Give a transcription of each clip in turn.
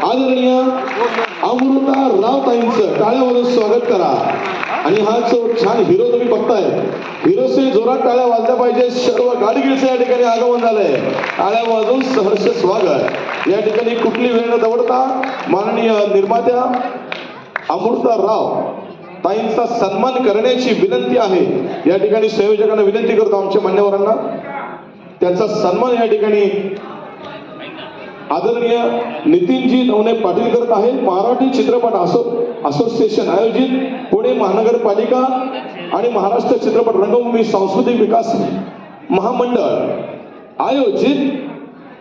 आदरणीय अमृता रावताईंचं टाळ्यावरून स्वागत करा। आणि हा जो छान हिरो तुम्ही बघताय, हिरोचे जोरात टाळ्या वाजल्या पाहिजे। सर्व गाडगिळचं या ठिकाणी आगमन झालंय, टाळ्या वाजवून सहर्ष स्वागत। या ठिकाणी कुठली वेळ न दवडता माननीय निर्मात्या अमृता राव ताईंचा सन्मान करण्याची विनंती आहे। या ठिकाणी संयोजकांना विनंती करतो आमच्या मान्यवरांना त्यांचा सन्मान या ठिकाणी आदरणीय नितीनजी नवने पाटील करत आहेत। मराठी चित्रपट असोसिएशन आयोजित पुणे महानगरपालिका आणि महाराष्ट्र चित्रपट रंगभूमी सांस्कृतिक विकास महामंडळ आयोजित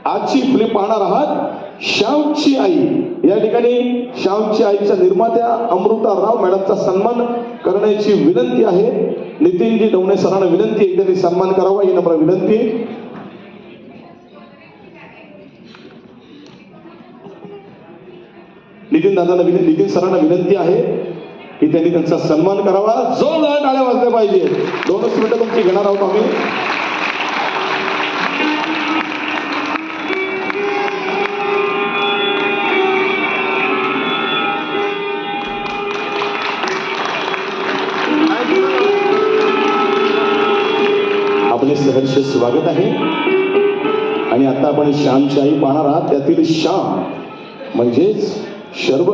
आजची फिल्म पाहणार आहात श्यामची आई। या ठिकाणी श्यामची आईच्या निर्मात्या अमृता राव मॅडमचा सन्मान करण्याची विनंती आहे। नितीनजी नवने सरांना विनंती आहे त्यांनी सन्मान करावा ही नम्र विनंती। नितीन सरांना विनंती आहे की त्यांनी त्यांचा सन्मान करावा। जोरदार टाळ्या वाजल्या पाहिजे। 2 मिनिटं तुमची घेणार आहोत आम्ही। आपले सहर्ष स्वागत आहे। आणि आता आपण श्यामची आई पाहणार आहात। त्यातील श्याम म्हणजेच सर्व